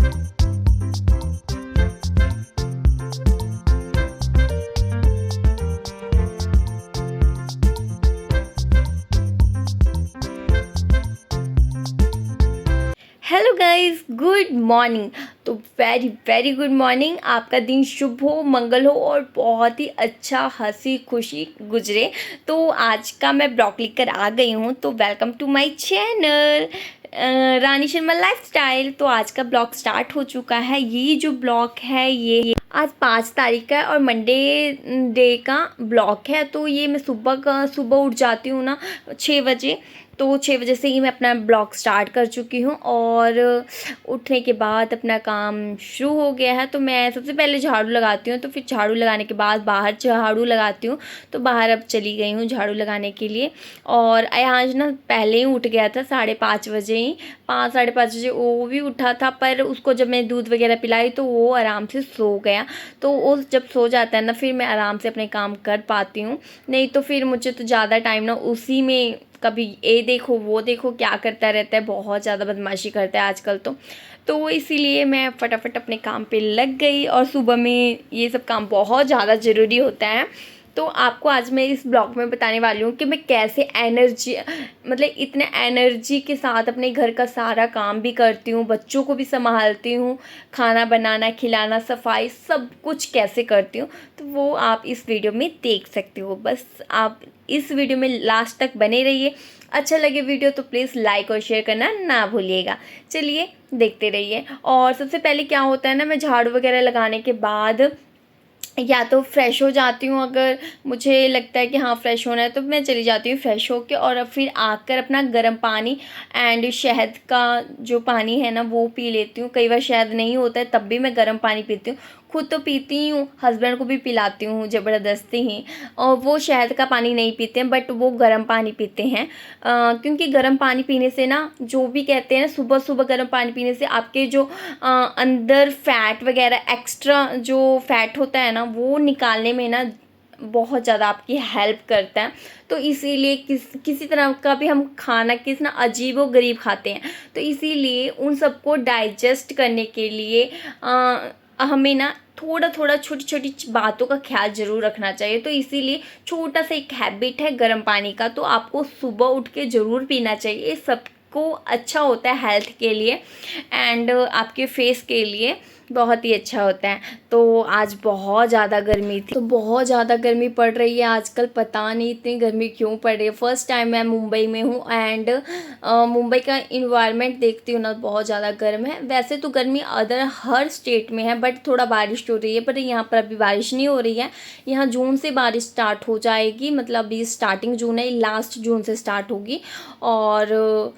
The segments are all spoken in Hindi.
Hello guys, good morning. तो वेरी वेरी गुड मॉर्निंग। आपका दिन शुभ हो, मंगल हो और बहुत ही अच्छा हंसी खुशी गुजरे। तो आज का मैं ब्लॉग लेकर आ गई हूँ। तो welcome to my channel Rani Sharma lifestyle. तो आज का ब्लॉग स्टार्ट हो चुका है। ये जो ब्लॉग है ये आज 5 तारीख का है और मंडे डे का ब्लॉग है। तो ये मैं सुबह उठ जाती हूँ ना 6 बजे। तो 6 बजे से ही मैं अपना ब्लॉग स्टार्ट कर चुकी हूँ और उठने के बाद अपना काम शुरू हो गया है। तो मैं सबसे पहले झाड़ू लगाती हूँ, तो फिर झाड़ू लगाने के बाद बाहर झाड़ू लगाती हूँ। तो बाहर अब चली गई हूँ झाड़ू लगाने के लिए। और आज ना पहले ही उठ गया था 5:30 बजे ही, 5 साढ़े 5 बजे वो भी उठा था। पर उसको जब मैं दूध वगैरह पिलाई तो वो आराम से सो गया। तो वो जब सो जाता है ना फिर मैं आराम से अपने काम कर पाती हूँ। नहीं तो फिर मुझे तो ज़्यादा टाइम ना उसी में कभी ये देखो वो देखो क्या करता रहता है। बहुत ज़्यादा बदमाशी करता है आजकल तो इसीलिए मैं फटाफट अपने काम पे लग गई। और सुबह में ये सब काम बहुत ज़्यादा ज़रूरी होता है। तो आपको आज मैं इस ब्लॉग में बताने वाली हूँ कि मैं कैसे मतलब इतने एनर्जी के साथ अपने घर का सारा काम भी करती हूँ, बच्चों को भी संभालती हूँ, खाना बनाना खिलाना सफाई सब कुछ कैसे करती हूँ। तो वो आप इस वीडियो में देख सकते हो। बस आप इस वीडियो में लास्ट तक बने रहिए। अच्छा लगे वीडियो तो प्लीज़ लाइक और शेयर करना ना भूलिएगा। चलिए देखते रहिए। और सबसे पहले क्या होता है ना, मैं झाड़ू वगैरह लगाने के बाद या तो फ्रेश हो जाती हूँ। अगर मुझे लगता है कि हाँ फ्रेश होना है तो मैं चली जाती हूँ फ्रेश होके। और अब फिर आकर अपना गर्म पानी एंड शहद का जो पानी है ना वो पी लेती हूँ। कई बार शहद नहीं होता है तब भी मैं गर्म पानी पीती हूँ। खुद तो पीती ही हूँ, हस्बैंड को भी पिलाती हूँ ज़बरदस्ती ही। और वो शहद का पानी नहीं पीते हैं बट वो गर्म पानी पीते हैं। क्योंकि गर्म पानी पीने से ना जो भी कहते हैं ना सुबह सुबह गर्म पानी पीने से आपके जो अंदर फैट वगैरह एक्स्ट्रा जो फैट होता है ना वो निकालने में ना बहुत ज़्यादा आपकी हेल्प करता है। तो इसीलिए किसी तरह का भी हम खाना किस ना अजीब व गरीब खाते हैं। तो इसीलिए उन सबको डाइजेस्ट करने के लिए हमें ना थोड़ा थोड़ा छोटी छोटी बातों का ख्याल ज़रूर रखना चाहिए। तो इसीलिए छोटा सा एक हैबिट है गर्म पानी का, तो आपको सुबह उठ के ज़रूर पीना चाहिए। सबको अच्छा होता है हेल्थ के लिए एंड आपके फेस के लिए बहुत ही अच्छा होता है। तो आज बहुत ज़्यादा गर्मी थी, तो बहुत ज़्यादा गर्मी पड़ रही है आजकल। पता नहीं इतनी गर्मी क्यों पड़ रही है। फ़र्स्ट टाइम मैं मुंबई में हूँ एंड मुंबई का इन्वायरमेंट देखती हूँ ना बहुत ज़्यादा गर्म है। वैसे तो गर्मी अदर हर स्टेट में है बट थोड़ा बारिश हो रही है, पर यहाँ पर अभी बारिश नहीं हो रही है। यहाँ जून से बारिश स्टार्ट हो जाएगी, मतलब अभी स्टार्टिंग जून है, लास्ट जून से स्टार्ट होगी। और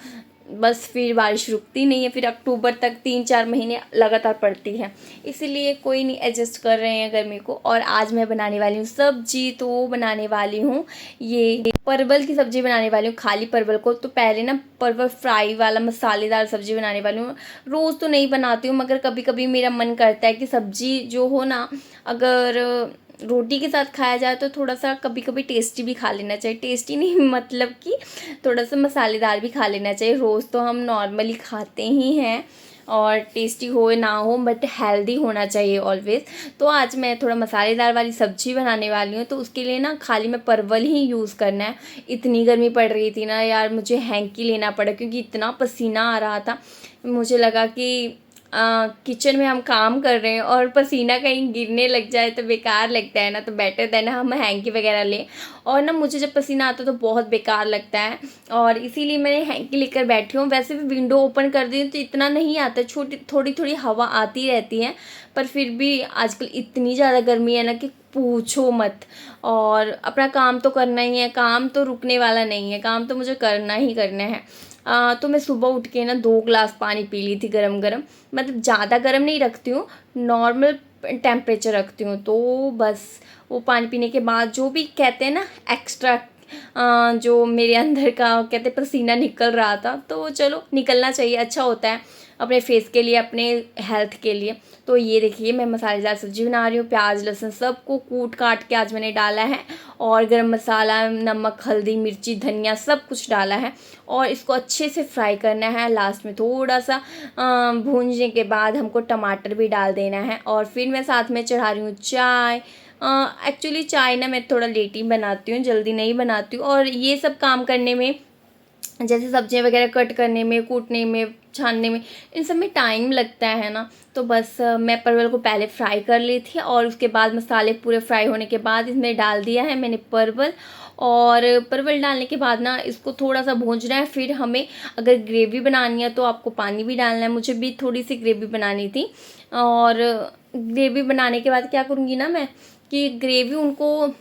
बस फिर बारिश रुकती नहीं है, फिर अक्टूबर तक 3-4 महीने लगातार पड़ती है। इसीलिए कोई नहीं, एडजस्ट कर रहे हैं गर्मी को। और आज मैं बनाने वाली हूँ सब्जी। तो बनाने वाली हूँ ये परवल की सब्ज़ी बनाने वाली हूँ, खाली परवल को। तो पहले ना परवल फ्राई वाला मसालेदार सब्ज़ी बनाने वाली हूँ। रोज़ तो नहीं बनाती हूँ मगर कभी कभी मेरा मन करता है कि सब्ज़ी जो हो ना अगर रोटी के साथ खाया जाए तो थोड़ा सा कभी कभी टेस्टी भी खा लेना चाहिए। टेस्टी नहीं मतलब कि थोड़ा सा मसालेदार भी खा लेना चाहिए। रोज़ तो हम नॉर्मली खाते ही हैं और टेस्टी हो ना हो बट हेल्दी होना चाहिए ऑलवेज़। तो आज मैं थोड़ा मसालेदार वाली सब्ज़ी बनाने वाली हूँ। तो उसके लिए ना खाली मैं परवल ही यूज़ करना है। इतनी गर्मी पड़ रही थी ना यार, मुझे हैंकी लेना पड़ा क्योंकि इतना पसीना आ रहा था। मुझे लगा कि किचन में हम काम कर रहे हैं और पसीना कहीं गिरने लग जाए तो बेकार लगता है ना। तो बेटर देन हम हैंकी वगैरह लें। और ना मुझे जब पसीना आता तो बहुत बेकार लगता है और इसीलिए मैंने हैंकी लेकर बैठी हूँ। वैसे भी विंडो ओपन कर दी तो इतना नहीं आता, छोटी थोड़ी थोड़ी हवा आती रहती है। पर फिर भी आजकल इतनी ज़्यादा गर्मी है ना कि पूछो मत। और अपना काम तो करना ही है, काम तो रुकने वाला नहीं है, काम तो मुझे करना ही करना है। तो मैं सुबह उठ के ना 2 ग्लास पानी पी ली थी गरम गरम। मतलब ज़्यादा गरम नहीं रखती हूँ, नॉर्मल टेम्परेचर रखती हूँ। तो बस वो पानी पीने के बाद जो भी कहते हैं ना एक्स्ट्रा जो मेरे अंदर का कहते पसीना निकल रहा था, तो चलो निकलना चाहिए, अच्छा होता है। अपने फेस के लिए, अपने हेल्थ के लिए। तो ये देखिए मैं मसालेदार सब्ज़ी बना रही हूँ। प्याज लहसुन सबको कूट काट के आज मैंने डाला है, और गरम मसाला, नमक, हल्दी, मिर्ची, धनिया सब कुछ डाला है, और इसको अच्छे से फ्राई करना है। लास्ट में थोड़ा सा भूनने के बाद हमको टमाटर भी डाल देना है। और फिर मैं साथ में चढ़ा रही हूँ चाय। एक्चुअली चाय ना मैं थोड़ा लेट ही बनाती हूँ, जल्दी नहीं बनाती हूँ। और ये सब काम करने में, जैसे सब्जियां वगैरह कट करने में, कूटने में, छानने में, इन सब में टाइम लगता है ना। तो बस मैं परवल को पहले फ्राई कर ली थी, और उसके बाद मसाले पूरे फ्राई होने के बाद इसमें डाल दिया है मैंने परवल। और परवल डालने के बाद ना इसको थोड़ा सा भूंजना है। फिर हमें अगर ग्रेवी बनानी है तो आपको पानी भी डालना है। मुझे भी थोड़ी सी ग्रेवी बनानी थी, और ग्रेवी बनाने के बाद क्या करूँगी ना मैं, कि ग्रेवी उनको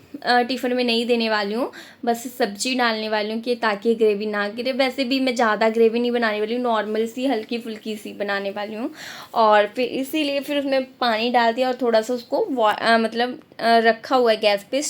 टिफ़िन में नहीं देने वाली हूँ, बस सब्जी डालने वाली हूँ, कि ताकि ग्रेवी ना गिरे। वैसे भी मैं ज़्यादा ग्रेवी नहीं बनाने वाली हूँ, नॉर्मल सी हल्की फुल्की सी बनाने वाली हूँ। और फिर इसीलिए फिर उसमें पानी डाल दिया, और थोड़ा सा उसको मतलब रखा हुआ है गैस पे।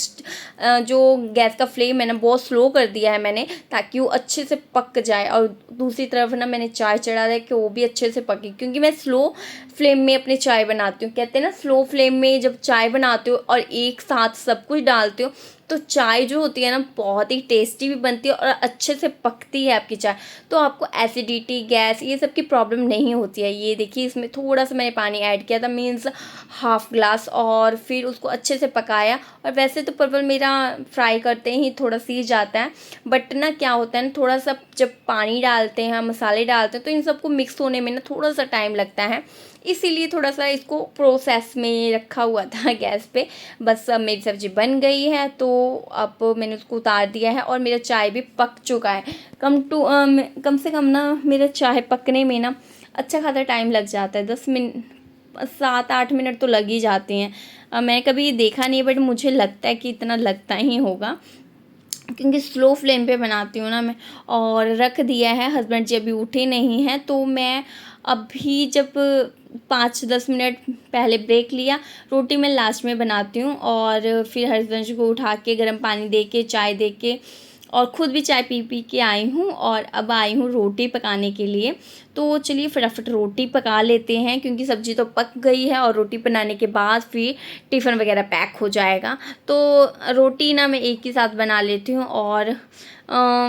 जो गैस का फ्लेम है ना बहुत स्लो कर दिया है मैंने, ताकि वो अच्छे से पक जाए। और दूसरी तरफ ना मैंने चाय चढ़ा दिया कि वो भी अच्छे से पके, क्योंकि मैं स्लो फ्लेम में अपनी चाय बनाती हूँ। कहते हैं ना स्लो फ्लेम में जब चाय बनाते हो और एक साथ सब कुछ डालते हो, तो चाय जो होती है ना बहुत ही टेस्टी भी बनती है, और अच्छे से पकती है आपकी चाय। तो आपको एसिडिटी, गैस, ये सब की प्रॉब्लम नहीं होती है। ये देखिए इसमें थोड़ा सा मैंने पानी ऐड किया था, मीन्स हाफ ग्लास, और फिर उसको अच्छे से पकाया। और वैसे तो परवल मेरा फ्राई करते ही थोड़ा सीज जाता है, बट ना क्या होता है ना, थोड़ा सा जब पानी डालते हैं, मसाले डालते हैं, तो इन सबको मिक्स होने में ना थोड़ा सा टाइम लगता है। इसीलिए थोड़ा सा इसको प्रोसेस में रखा हुआ था गैस पे। बस अब मेरी सब्ज़ी बन गई है, तो अब मैंने उसको उतार दिया है, और मेरा चाय भी पक चुका है। कम से कम ना मेरा चाय पकने में ना अच्छा खासा टाइम लग जाता है, 7-8 मिनट तो लग ही जाते हैं। मैं कभी देखा नहीं, बट मुझे लगता है कि इतना लगता ही होगा, क्योंकि स्लो फ्लेम पे बनाती हूँ ना मैं। और रख दिया है, हस्बैंड जी अभी उठे नहीं हैं, तो मैं अभी जब 5-10 मिनट पहले ब्रेक लिया। रोटी मैं लास्ट में बनाती हूँ, और फिर हस्बैंड जी को उठा के गर्म पानी दे के, चाय दे के, और ख़ुद भी चाय पी पी के आई हूँ, और अब आई हूँ रोटी पकाने के लिए। तो चलिए फटाफट रोटी पका लेते हैं, क्योंकि सब्ज़ी तो पक गई है, और रोटी बनाने के बाद फिर टिफ़िन वगैरह पैक हो जाएगा। तो रोटी ना मैं एक ही साथ बना लेती हूँ, और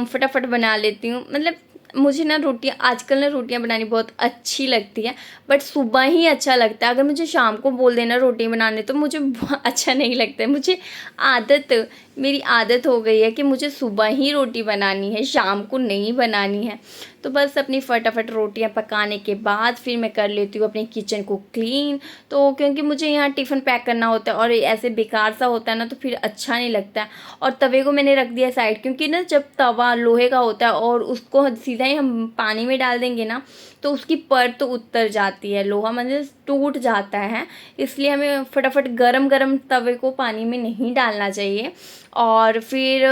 फटाफट बना लेती हूँ। मतलब मुझे ना रोटियाँ, आजकल ना रोटियाँ बनानी बहुत अच्छी लगती है, बट सुबह ही अच्छा लगता है। अगर मुझे शाम को बोल देना रोटी बनाने, तो मुझे अच्छा नहीं लगता है। मेरी आदत हो गई है कि मुझे सुबह ही रोटी बनानी है, शाम को नहीं बनानी है। तो बस अपनी फटाफट रोटियां पकाने के बाद फिर मैं कर लेती हूँ अपने किचन को क्लीन। तो क्योंकि मुझे यहाँ टिफ़िन पैक करना होता है, और ऐसे बेकार सा होता है ना, तो फिर अच्छा नहीं लगता है। और तवे को मैंने रख दिया साइड, क्योंकि ना जब तवा लोहे का होता है और उसको सीधा ही हम पानी में डाल देंगे ना, तो उसकी परत तो उतर जाती है, लोहा मतलब टूट जाता है। इसलिए हमें फटाफट गरम गरम तवे को पानी में नहीं डालना चाहिए, और फिर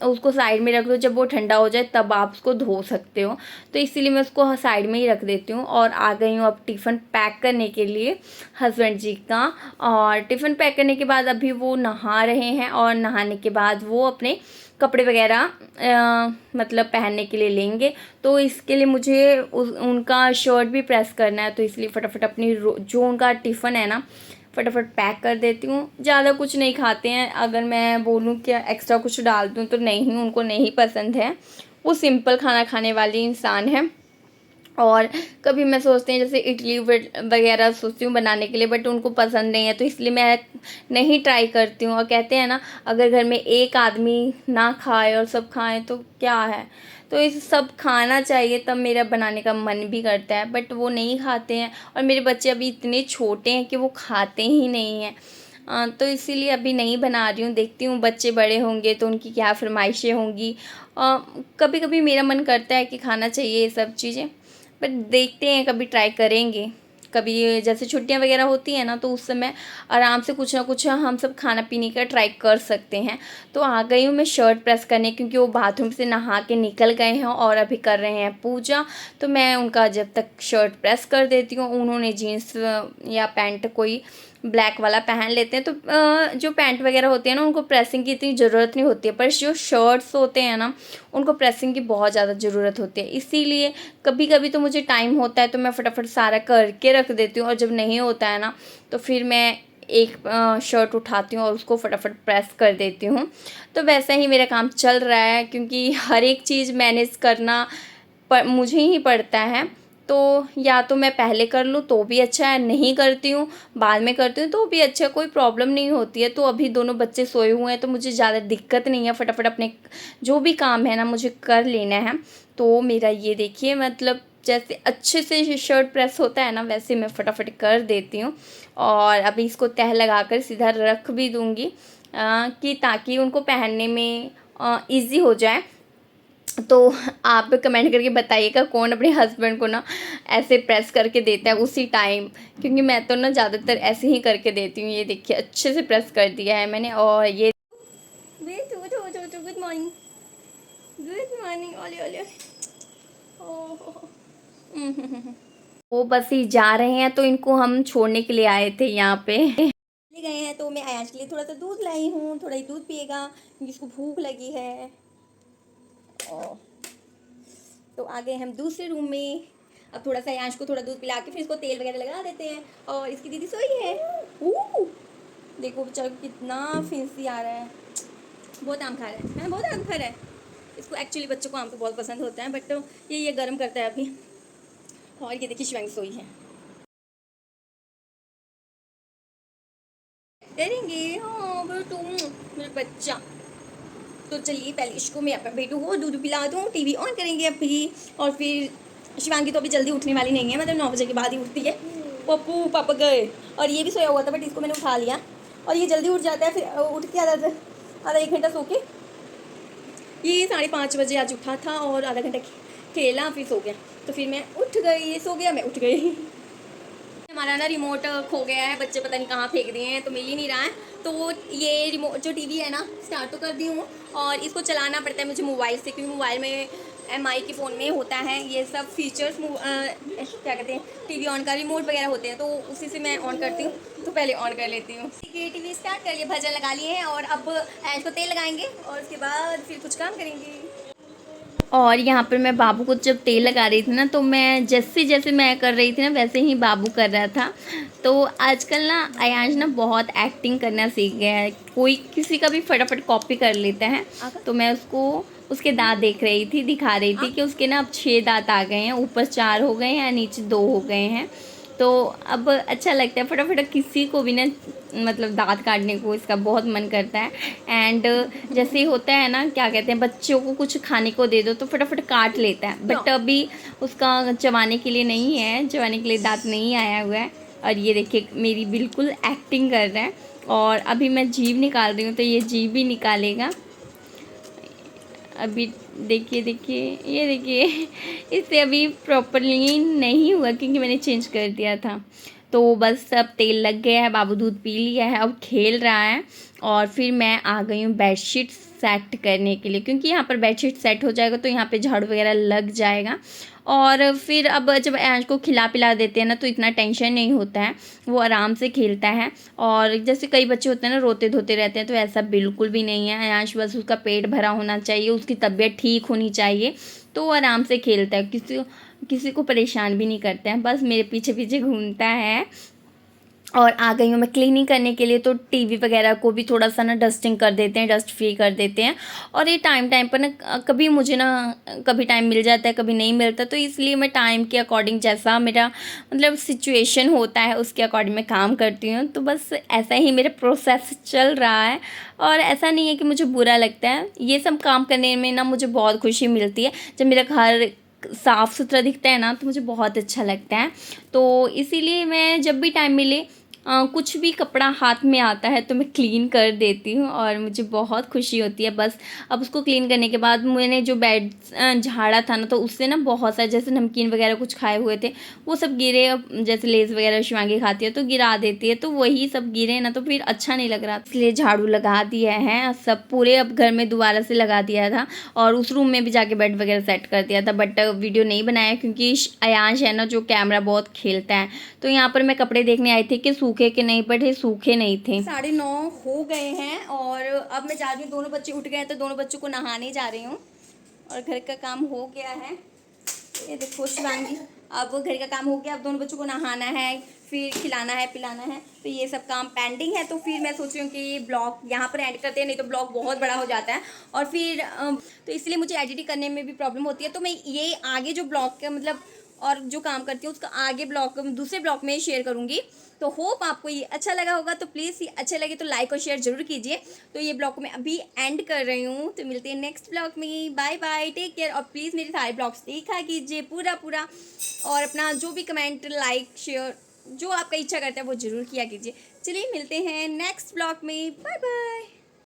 उसको साइड में रख दो। जब वो ठंडा हो जाए तब आप उसको धो सकते हो। तो इसीलिए मैं उसको साइड में ही रख देती हूँ, और आ गई हूँ अब टिफ़िन पैक करने के लिए हस्बैंड जी का। और टिफ़िन पैक करने के बाद अभी वो नहा रहे हैं, और नहाने के बाद वो अपने कपड़े वगैरह मतलब पहनने के लिए लेंगे। तो इसके लिए मुझे उनका शर्ट भी प्रेस करना है, तो इसलिए फटाफट अपनी जो उनका टिफ़िन है ना फटाफट पैक कर देती हूँ। ज़्यादा कुछ नहीं खाते हैं, अगर मैं बोलूँ कि एक्स्ट्रा कुछ डाल दूँ तो नहीं, उनको नहीं पसंद है। वो सिंपल खाना खाने वाली इंसान है। और कभी मैं सोचती हूँ जैसे इडली वगैरह सोचती हूँ बनाने के लिए, बट उनको पसंद नहीं है, तो इसलिए मैं नहीं ट्राई करती हूँ। और कहते हैं ना, अगर घर में एक आदमी ना खाए और सब खाएं तो क्या है। तो इस सब खाना चाहिए, तब मेरा बनाने का मन भी करता है, बट वो नहीं खाते हैं। और मेरे बच्चे अभी इतने छोटे हैं कि वो खाते ही नहीं हैं। तो इसीलिए अभी नहीं बना रही हूँ, देखती हूँ बच्चे बड़े होंगे तो उनकी क्या फरमाइशें होंगी। कभी कभी मेरा मन करता है कि खाना चाहिए ये सब चीज़ें, बट देखते हैं, कभी ट्राई करेंगे। कभी जैसे छुट्टियां वगैरह होती हैं ना, तो उस समय आराम से कुछ ना कुछ हम सब खाना पीने का ट्राई कर सकते हैं। तो आ गई हूँ मैं शर्ट प्रेस करने, क्योंकि वो बाथरूम से नहा के निकल गए हैं और अभी कर रहे हैं पूजा। तो मैं उनका जब तक शर्ट प्रेस कर देती हूँ। उन्होंने जीन्स या पैंट कोई ब्लैक वाला पहन लेते हैं, तो जो पैंट वगैरह होते हैं ना उनको प्रेसिंग की इतनी ज़रूरत नहीं होती है, पर जो शर्ट्स होते हैं ना उनको प्रेसिंग की बहुत ज़्यादा ज़रूरत होती है। इसीलिए कभी कभी तो मुझे टाइम होता है तो मैं फटाफट सारा करके रख देती हूँ, और जब नहीं होता है ना तो फिर मैं एक शर्ट उठाती हूँ और उसको फटाफट प्रेस कर देती हूँ। तो वैसा ही मेरा काम चल रहा है, क्योंकि हर एक चीज़ मैनेज करना मुझे ही पड़ता है। तो या तो मैं पहले कर लूँ तो भी अच्छा है, नहीं करती हूँ बाद में करती हूँ तो भी अच्छा, कोई प्रॉब्लम नहीं होती है। तो अभी दोनों बच्चे सोए हुए हैं तो मुझे ज़्यादा दिक्कत नहीं है, फटाफट अपने जो भी काम है ना मुझे कर लेना है। तो मेरा ये देखिए, मतलब जैसे अच्छे से शर्ट प्रेस होता है ना वैसे मैं फटाफट कर देती हूँ। और अभी इसको तह लगाकर सीधा रख भी दूँगी कि ताकि उनको पहनने में ईज़ी हो जाए। तो आप कमेंट करके बताइएगा कौन अपने हस्बैंड को ना ऐसे प्रेस करके देता है उसी टाइम, क्योंकि मैं तो ना ज़्यादातर ऐसे ही करके देती हूँ। ये देखिए अच्छे से प्रेस कर दिया है मैंने। और ये गुड मॉर्निंग, गुड मॉर्निंग, ओले ओले। ओह वो बस ही जा रहे हैं तो इनको हम छोड़ने के लिए आए थे यहाँ पे ले गए हैं। तो मैं आयाश के लिए थोड़ा सा दूध लाई हूँ, थोड़ा ही दूध पिएगा क्योंकि इसको भूख लगी है। और तो आ गए हम दूसरे रूम में। अब थोड़ा सा आयाश को थोड़ा दूध पिला के फिर इसको तेल वगैरह लगा देते हैं। और इसकी दीदी सोई है। देखो बेचारा कितना फिंसी आ रहा है, बहुत आम खा रहा है ना, बहुत आम खा रहा है। इसको एक्चुअली बच्चों को आम तो बहुत पसंद होता है, बट ये गर्म करता है अभी। और ये देखिए शिवांगी सोई है, डरेंगे हाँ बेटू मेरा बच्चा। तो चलिए पहले इसको मैं अपना बेटू को दूध पिला दूँ, टीवी ऑन करेंगे अभी। और फिर शिवांगी तो अभी जल्दी उठने वाली नहीं है, मतलब 9 बजे के बाद ही उठती है। पप्पू पापा गए, और ये भी सोया हुआ था बट इसको मैंने उठा लिया। और ये जल्दी उठ जाता है, फिर उठ के आधा 1 घंटा सो के ये 5:30 बजे आज उठा था और आधा घंटा खेला फिर सो गया। तो फिर मैं उठ गई, ये सो गया मैं उठ गई। हमारा ना रिमोट खो गया है, बच्चे पता नहीं कहाँ फेंक दिए हैं तो मिल ही नहीं रहा है। तो ये रिमोट जो टीवी है ना स्टार्ट तो कर दी हूँ, और इसको चलाना पड़ता है मुझे मोबाइल से, क्योंकि मोबाइल में MI के फ़ोन में होता है ये सब फीचर्स। क्या कहते हैं, टीवी ऑन का रिमोट वगैरह होते हैं, तो उसी से मैं ऑन करती हूँ। तो पहले ऑन कर लेती हूँ। ये टीवी स्टार्ट कर लिए, भजन लगा लिए हैं, और अब इसको तेल लगाएंगे और उसके बाद फिर कुछ काम करेंगे। और यहाँ पर मैं बाबू को जब तेल लगा रही थी ना, तो मैं जैसे जैसे मैं कर रही थी ना वैसे ही बाबू कर रहा था। तो आजकल ना अयांश ना बहुत एक्टिंग करना सीख गया है, कोई किसी का भी फटाफट कॉपी कर लेता है। तो मैं उसको उसके दांत देख रही थी, दिखा रही थी कि उसके ना अब 6 दांत आ गए हैं, ऊपर 4 हो गए हैं या नीचे 2 हो गए हैं। तो अब अच्छा लगता है, फटाफट किसी को भी ना मतलब दांत काटने को इसका बहुत मन करता है। एंड जैसे ही होता है ना, क्या कहते हैं, बच्चों को कुछ खाने को दे दो तो फटाफट काट लेता है, बट अभी उसका चबाने के लिए नहीं है, चबाने के लिए दांत नहीं आया हुआ है। और ये देखिए मेरी बिल्कुल एक्टिंग कर रहा है। और अभी मैं जीभ निकाल रही हूँ तो ये जीभ भी निकालेगा अभी। देखिए देखिए ये देखिए इससे अभी प्रॉपरली नहीं हुआ क्योंकि मैंने चेंज कर दिया था। तो बस अब तेल लग गया है, बाबू दूध पी लिया है, अब खेल रहा है। और फिर मैं आ गई हूँ बेडशीट सेट करने के लिए, क्योंकि यहाँ पर बेडशीट सेट हो जाएगा तो यहाँ पे झाड़ू वगैरह लग जाएगा। और फिर अब जब ऐश को खिला पिला देते हैं ना तो इतना टेंशन नहीं होता है, वो आराम से खेलता है। और जैसे कई बच्चे होते हैं ना रोते धोते रहते हैं, तो ऐसा बिल्कुल भी नहीं है। अयांश बस उसका पेट भरा होना चाहिए, उसकी तबीयत ठीक होनी चाहिए, तो वो आराम से खेलता है, किसी को परेशान भी नहीं करता है, बस मेरे पीछे पीछे घूमता है। और आ गई हूँ मैं क्लीनिंग करने के लिए, तो टीवी वगैरह को भी थोड़ा सा ना डस्टिंग कर देते हैं, डस्ट फ्री कर देते हैं। और ये टाइम टाइम पर ना कभी मुझे ना कभी टाइम मिल जाता है कभी नहीं मिलता, तो इसलिए मैं टाइम के अकॉर्डिंग जैसा मेरा मतलब सिचुएशन होता है उसके अकॉर्डिंग मैं काम करती हूँ। तो बस ऐसा ही मेरा प्रोसेस चल रहा है। और ऐसा नहीं है कि मुझे बुरा लगता है, ये सब काम करने में ना मुझे बहुत खुशी मिलती है। जब मेरा घर साफ़ सुथरा दिखता है ना तो मुझे बहुत अच्छा लगता है। तो इसीलिए मैं जब भी टाइम मिले कुछ भी कपड़ा हाथ में आता है तो मैं क्लीन कर देती हूँ, और मुझे बहुत खुशी होती है। बस अब उसको क्लीन करने के बाद मैंने जो बेड झाड़ा था ना, तो उससे ना बहुत सारे जैसे नमकीन वगैरह कुछ खाए हुए थे वो सब गिरे, जैसे लेज़ वगैरह शिवांगी खाती है तो गिरा देती है, तो वही सब गिरे ना तो फिर अच्छा नहीं लग रहा, इसलिए झाड़ू लगा दिया है सब पूरे, अब घर में दोबारा से लगा दिया था। और उस रूम में भी जाके बेड वगैरह सेट कर दिया था, बट वीडियो नहीं बनाया क्योंकि अयांश है ना जो कैमरा बहुत खेलता है। तो यहाँ पर मैं कपड़े देखने आई थी कि सूखे के नहीं, बट ये सूखे नहीं थे। 9:30 हो गए हैं और अब मैं जा रही हूँ, दोनों बच्चे उठ गए हैं तो दोनों बच्चों को नहाने जा रही हूँ, और घर का काम हो गया है। ये देखो शिवांगी, अब घर का काम हो गया, अब दोनों बच्चों को नहाना है, फिर खिलाना है पिलाना है, तो ये सब काम पेंडिंग है। तो फिर मैं सोच रही हूँ कि ये ब्लॉग यहाँ पर एंड करते हैं, नहीं तो ब्लॉग बहुत बड़ा हो जाता है और फिर तो इसलिए मुझे एडिटिंग करने में भी प्रॉब्लम होती है। तो मैं ये आगे जो ब्लॉग का मतलब और जो काम करती हूँ उसका आगे ब्लॉग दूसरे ब्लॉग में शेयर करूँगी। तो होप आपको ये अच्छा लगा होगा। तो प्लीज़ ये अच्छा लगे तो लाइक और शेयर जरूर कीजिए। तो ये ब्लॉग को मैं अभी एंड कर रही हूँ, तो मिलते हैं नेक्स्ट ब्लॉग में। Bye bye, take care. और प्लीज़ मेरे सारे ब्लॉग्स देखा कीजिए पूरा पूरा, और अपना जो भी कमेंट लाइक शेयर जो आपका इच्छा करता है वो ज़रूर किया कीजिए। चलिए मिलते हैं नेक्स्ट ब्लॉग में। Bye bye.